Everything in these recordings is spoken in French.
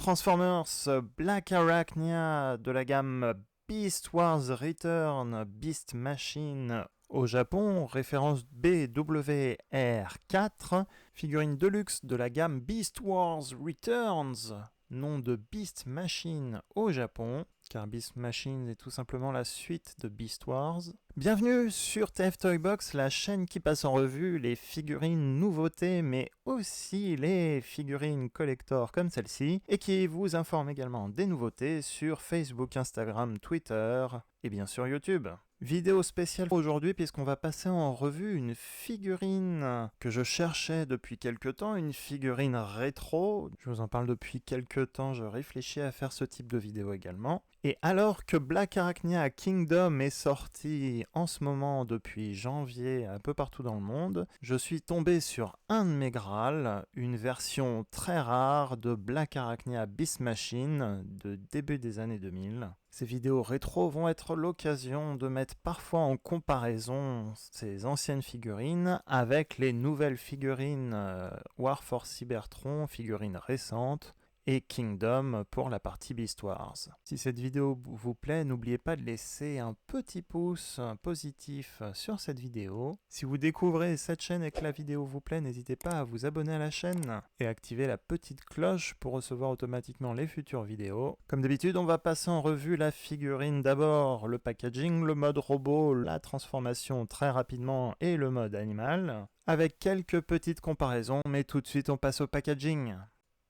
Transformers Black Arachnia de la gamme Beast Wars Return Beast Machine au Japon, référence BWR4, figurine deluxe de la gamme Beast Wars Returns, nom de Beast Machine au Japon, car Beast Machine est tout simplement la suite de Beast Wars. Bienvenue sur TF Toybox, la chaîne qui passe en revue les figurines nouveautés, mais aussi les figurines collector comme celle-ci, et qui vous informe également des nouveautés sur Facebook, Instagram, Twitter et bien sûr YouTube. Vidéo spéciale aujourd'hui puisqu'on va passer en revue une figurine que je cherchais depuis quelques temps, une figurine rétro. Je vous en parle depuis quelques temps, je réfléchis à faire ce type de vidéo également. Et alors que Black Arachnia Kingdom est sorti en ce moment depuis janvier un peu partout dans le monde, je suis tombé sur un de mes Graals, une version très rare de Black Arachnia Beast Machine de début des années 2000. Ces vidéos rétro vont être l'occasion de mettre parfois en comparaison ces anciennes figurines avec les nouvelles figurines War for Cybertron, figurines récentes, et Kingdom pour la partie Beast Wars. Si cette vidéo vous plaît, n'oubliez pas de laisser un petit pouce positif sur cette vidéo. Si vous découvrez cette chaîne et que la vidéo vous plaît, n'hésitez pas à vous abonner à la chaîne et activer la petite cloche pour recevoir automatiquement les futures vidéos. Comme d'habitude, on va passer en revue la figurine d'abord, le packaging, le mode robot, la transformation très rapidement et le mode animal, avec quelques petites comparaisons, mais tout de suite on passe au packaging.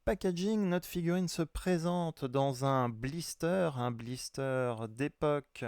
Packaging, notre figurine se présente dans un blister d'époque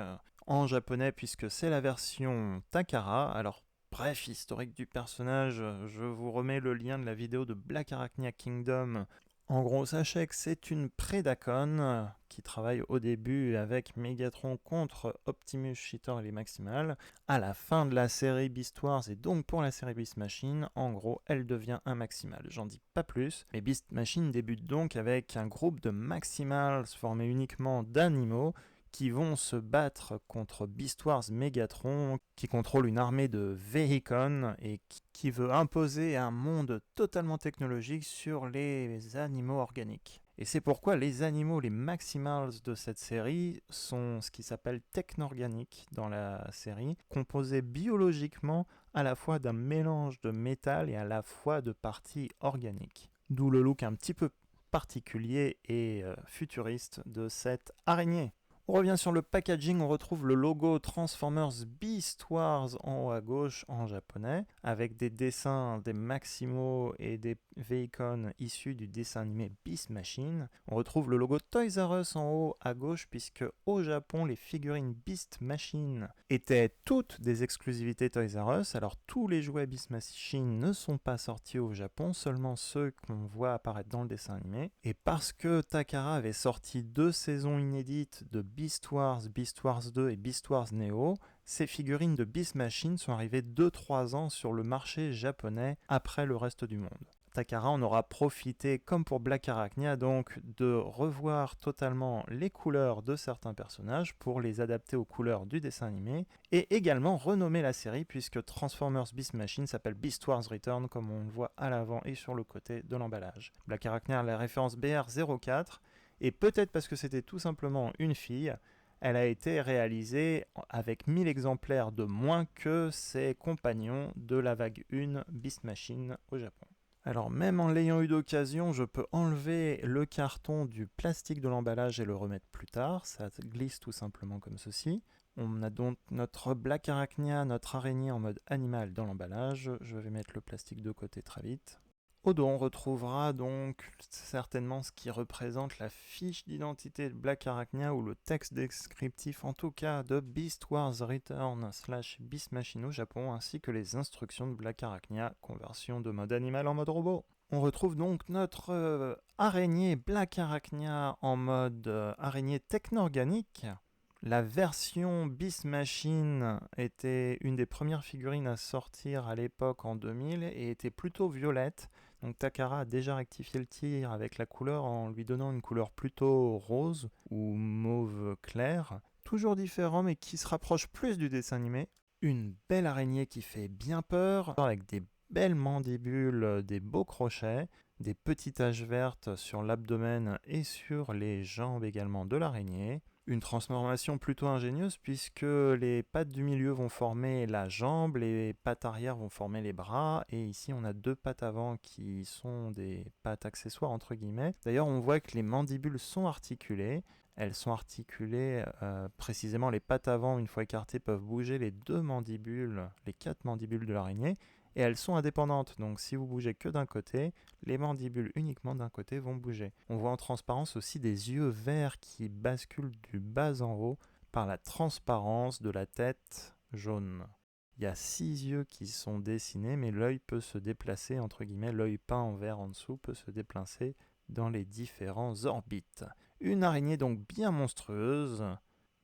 en japonais puisque c'est la version Takara. Alors, bref, historique du personnage, je vous remets le lien de la vidéo de Black Arachnia Kingdom. En gros, sachez que c'est une Predacon qui travaille au début avec Megatron contre Optimus, Cheetor et les Maximals. À la fin de la série Beast Wars et donc pour la série Beast Machine, en gros, elle devient un Maximal. J'en dis pas plus, mais Beast Machine débute donc avec un groupe de Maximals formé uniquement d'animaux qui vont se battre contre Beast Wars Megatron, qui contrôle une armée de Vehicon et qui veut imposer un monde totalement technologique sur les animaux organiques. Et c'est pourquoi les animaux, les Maximals de cette série, sont ce qui s'appelle technorganiques dans la série, composés biologiquement à la fois d'un mélange de métal et à la fois de parties organiques. D'où le look un petit peu particulier et futuriste de cette araignée. On revient sur le packaging, on retrouve le logo Transformers Beast Wars en haut à gauche en japonais, avec des dessins des Maximo et des Vehicon issus du dessin animé Beast Machine. On retrouve le logo Toys R Us en haut à gauche, puisque au Japon, les figurines Beast Machine étaient toutes des exclusivités Toys R Us. Alors tous les jouets Beast Machine ne sont pas sortis au Japon, seulement ceux qu'on voit apparaître dans le dessin animé. Et parce que Takara avait sorti 2 saisons inédites de Beast Wars 2 et Beast Wars Neo, ces figurines de Beast Machine sont arrivées 2-3 ans sur le marché japonais après le reste du monde. Takara en aura profité, comme pour Black Arachnia, donc de revoir totalement les couleurs de certains personnages pour les adapter aux couleurs du dessin animé, et également renommer la série puisque Transformers Beast Machine s'appelle Beast Wars Return comme on le voit à l'avant et sur le côté de l'emballage. Black Arachnia a la référence BR04, et peut-être parce que c'était tout simplement une fille, elle a été réalisée avec 1000 exemplaires de moins que ses compagnons de la vague 1 Beast Machine au Japon. Alors même en l'ayant eu d'occasion, je peux enlever le carton du plastique de l'emballage et le remettre plus tard. Ça glisse tout simplement comme ceci. On a donc notre Black Arachnia, notre araignée en mode animal dans l'emballage. Je vais mettre le plastique de côté très vite. Au dos, on retrouvera donc certainement ce qui représente la fiche d'identité de Black Arachnia ou le texte descriptif en tout cas de Beast Wars Return / Beast Machine au Japon ainsi que les instructions de Black Arachnia, conversion de mode animal en mode robot. On retrouve donc notre araignée Black Arachnia en mode araignée technorganique. La version Beast Machine était une des premières figurines à sortir à l'époque en 2000 et était plutôt violette. Donc Takara a déjà rectifié le tir avec la couleur en lui donnant une couleur plutôt rose ou mauve clair. Toujours différent mais qui se rapproche plus du dessin animé. Une belle araignée qui fait bien peur avec des belles mandibules, des beaux crochets, des petites taches vertes sur l'abdomen et sur les jambes également de l'araignée. Une transformation plutôt ingénieuse puisque les pattes du milieu vont former la jambe, les pattes arrière vont former les bras, et ici on a deux pattes avant qui sont des pattes accessoires entre guillemets. D'ailleurs on voit que les mandibules sont articulées. Elles sont articulées, précisément les pattes avant, une fois écartées, peuvent bouger les deux mandibules, les quatre mandibules de l'araignée, et elles sont indépendantes. Donc si vous bougez que d'un côté, les mandibules uniquement d'un côté vont bouger. On voit en transparence aussi des yeux verts qui basculent du bas en haut par la transparence de la tête jaune. Il y a 6 yeux qui sont dessinés, mais l'œil peut se déplacer, entre guillemets, l'œil peint en vert en dessous peut se déplacer dans les différents orbites. Une araignée donc bien monstrueuse,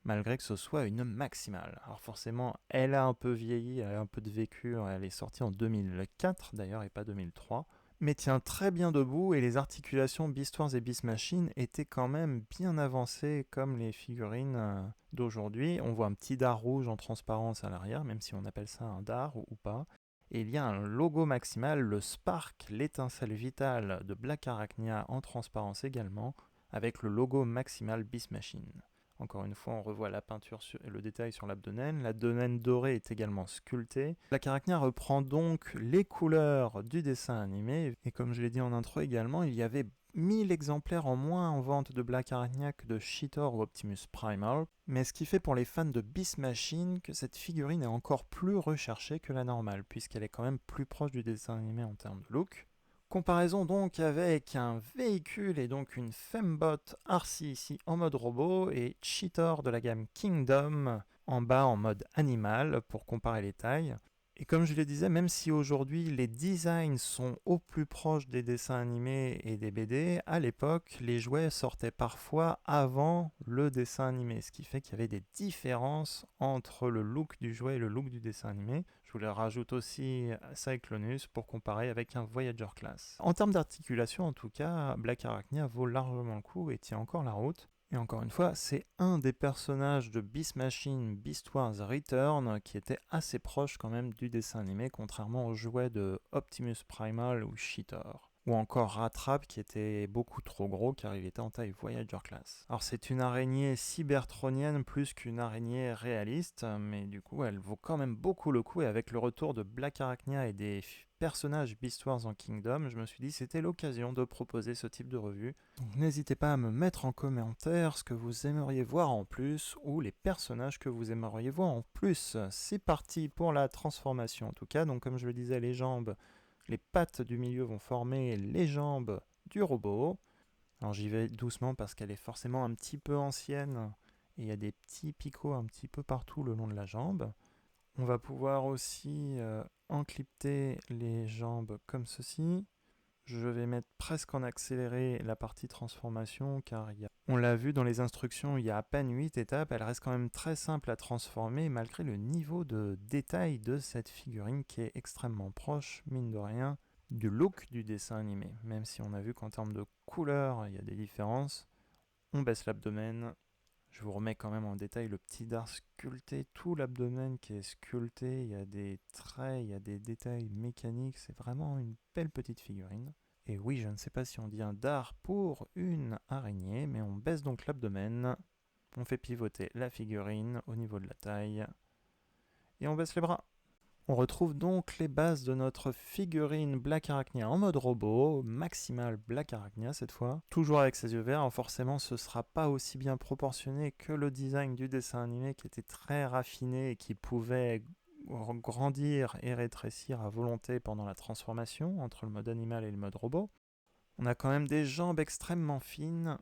malgré que ce soit une maximale. Alors forcément, elle a un peu vieilli, elle a un peu de vécu, elle est sortie en 2004 d'ailleurs et pas 2003, mais tient très bien debout, et les articulations Beast Wars et Beast Machine étaient quand même bien avancées comme les figurines d'aujourd'hui. On voit un petit dard rouge en transparence à l'arrière, même si on appelle ça un dard ou pas. Et il y a un logo maximal, le Spark, l'étincelle vitale de Black Arachnia en transparence également, avec le logo maximal Beast Machine. Encore une fois, on revoit la peinture et le détail sur l'abdomen. L'abdomen doré est également sculpté. Black Arachnia reprend donc les couleurs du dessin animé. Et comme je l'ai dit en intro également, il y avait 1000 exemplaires en moins en vente de Black Arachnia que de Cheetor ou Optimus Primal. Mais ce qui fait pour les fans de Beast Machine que cette figurine est encore plus recherchée que la normale, puisqu'elle est quand même plus proche du dessin animé en termes de look. Comparaison donc avec un véhicule et donc une Fembot RC ici en mode robot, et Cheetor de la gamme Kingdom en bas en mode animal pour comparer les tailles. Et comme je le disais, même si aujourd'hui les designs sont au plus proches des dessins animés et des BD, à l'époque les jouets sortaient parfois avant le dessin animé, ce qui fait qu'il y avait des différences entre le look du jouet et le look du dessin animé. Je vous le rajoute aussi Cyclonus pour comparer avec un Voyager Class. En termes d'articulation en tout cas, Black Arachnia vaut largement le coup et tient encore la route. Et encore une fois, c'est un des personnages de Beast Machine Beast Wars Return qui était assez proche quand même du dessin animé, contrairement aux jouets de Optimus Primal ou Cheetor. Ou encore Rattrap qui était beaucoup trop gros car il était en taille Voyager Class. Alors c'est une araignée cybertronienne plus qu'une araignée réaliste, mais du coup elle vaut quand même beaucoup le coup, et avec le retour de Black Arachnia et des personnages Beast Wars en Kingdom, je me suis dit c'était l'occasion de proposer ce type de revue. Donc n'hésitez pas à me mettre en commentaire ce que vous aimeriez voir en plus, ou les personnages que vous aimeriez voir en plus. C'est parti pour la transformation en tout cas. Donc comme je le disais, les jambes, les pattes du milieu vont former les jambes du robot. Alors j'y vais doucement parce qu'elle est forcément un petit peu ancienne, et il y a des petits picots un petit peu partout le long de la jambe. On va pouvoir aussi enclypter les jambes comme ceci. Je vais mettre presque en accéléré la partie transformation car on l'a vu dans les instructions, il y a à peine 8 étapes. Elle reste quand même très simple à transformer malgré le niveau de détail de cette figurine qui est extrêmement proche, mine de rien, du look du dessin animé. Même si on a vu qu'en termes de couleur, il y a des différences. On baisse l'abdomen. Je vous remets quand même en détail le petit dard sculpté, tout l'abdomen qui est sculpté, il y a des traits, il y a des détails mécaniques, c'est vraiment une belle petite figurine. Et oui, je ne sais pas si on dit un dard pour une araignée, mais on baisse donc l'abdomen, on fait pivoter la figurine au niveau de la taille, et on baisse les bras. On retrouve donc les bases de notre figurine Black Arachnia en mode robot, maximal Black Arachnia cette fois, toujours avec ses yeux verts. Alors forcément ce sera pas aussi bien proportionné que le design du dessin animé qui était très raffiné et qui pouvait grandir et rétrécir à volonté pendant la transformation entre le mode animal et le mode robot. On a quand même des jambes extrêmement fines.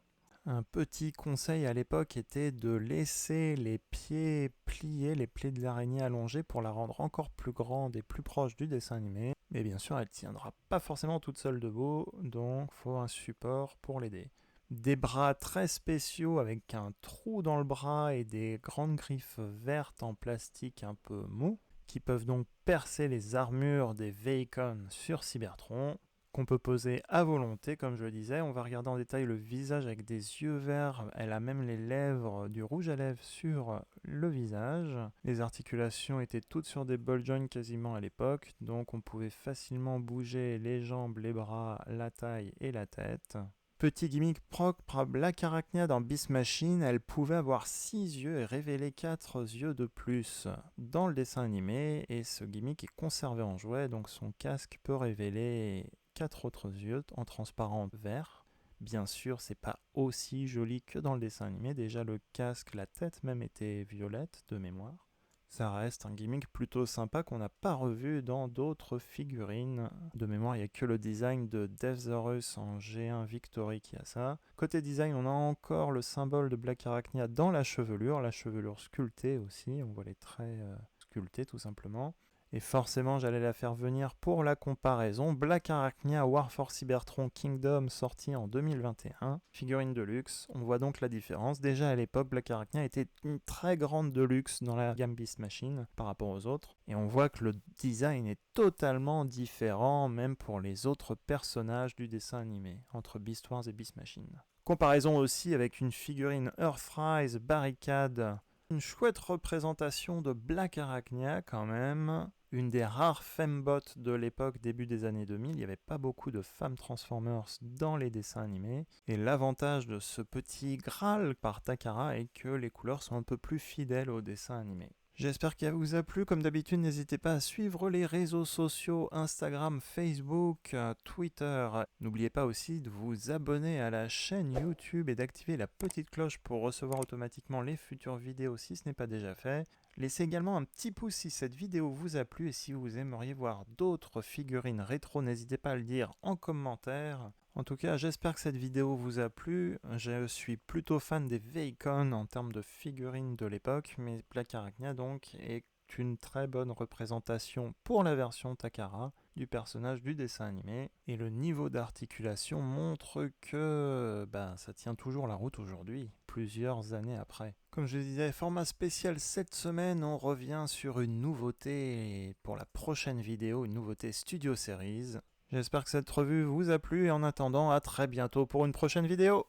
Un petit conseil à l'époque était de laisser les pieds pliés, les pieds de l'araignée allongés pour la rendre encore plus grande et plus proche du dessin animé. Mais bien sûr, elle ne tiendra pas forcément toute seule debout, donc il faut un support pour l'aider. Des bras très spéciaux avec un trou dans le bras et des grandes griffes vertes en plastique un peu mou, qui peuvent donc percer les armures des Vehicon sur Cybertron. qu'on peut poser à volonté, comme je le disais. On va regarder en détail le visage avec des yeux verts. Elle a même les lèvres, du rouge à lèvres sur le visage. Les articulations étaient toutes sur des ball joints quasiment à l'époque, donc on pouvait facilement bouger les jambes, les bras, la taille et la tête. Petit gimmick propre à Black Arachnia dans Beast Machine, elle pouvait avoir 6 yeux et révéler 4 yeux de plus dans le dessin animé, et ce gimmick est conservé en jouet, donc son casque peut révéler 4 autres yeux en transparent vert. Bien sûr, c'est pas aussi joli que dans le dessin animé, déjà le casque, la tête même était violette de mémoire. Ça reste un gimmick plutôt sympa qu'on n'a pas revu dans d'autres figurines. De mémoire, il n'y a que le design de Deathsaurus en G1 Victory qui a ça. Côté design, on a encore le symbole de Black Arachnia dans la chevelure sculptée aussi, on voit les traits sculptés tout simplement. Et forcément, j'allais la faire venir pour la comparaison. Black Arachnia War for Cybertron Kingdom, sorti en 2021. Figurine de luxe, on voit donc la différence. Déjà à l'époque, Black Arachnia était une très grande de luxe dans la gamme Beast Machine par rapport aux autres. Et on voit que le design est totalement différent, même pour les autres personnages du dessin animé, entre Beast Wars et Beast Machine. Comparaison aussi avec une figurine Earthrise Barricade. Une chouette représentation de Black Arachnia quand même. Une des rares fembots de l'époque, début des années 2000, il n'y avait pas beaucoup de femmes Transformers dans les dessins animés. Et l'avantage de ce petit Graal par Takara est que les couleurs sont un peu plus fidèles au dessin animé. J'espère qu'elle vous a plu. Comme d'habitude, n'hésitez pas à suivre les réseaux sociaux Instagram, Facebook, Twitter. N'oubliez pas aussi de vous abonner à la chaîne YouTube et d'activer la petite cloche pour recevoir automatiquement les futures vidéos si ce n'est pas déjà fait. Laissez également un petit pouce si cette vidéo vous a plu et si vous aimeriez voir d'autres figurines rétro, n'hésitez pas à le dire en commentaire. En tout cas, j'espère que cette vidéo vous a plu. Je suis plutôt fan des Vehicon en termes de figurines de l'époque, mais Black Arachnia donc est une très bonne représentation pour la version Takara du personnage du dessin animé. Et le niveau d'articulation montre que ça tient toujours la route aujourd'hui, plusieurs années après. Comme je disais, format spécial cette semaine, on revient sur une nouveauté pour la prochaine vidéo, une nouveauté Studio Series. J'espère que cette revue vous a plu et en attendant, à très bientôt pour une prochaine vidéo.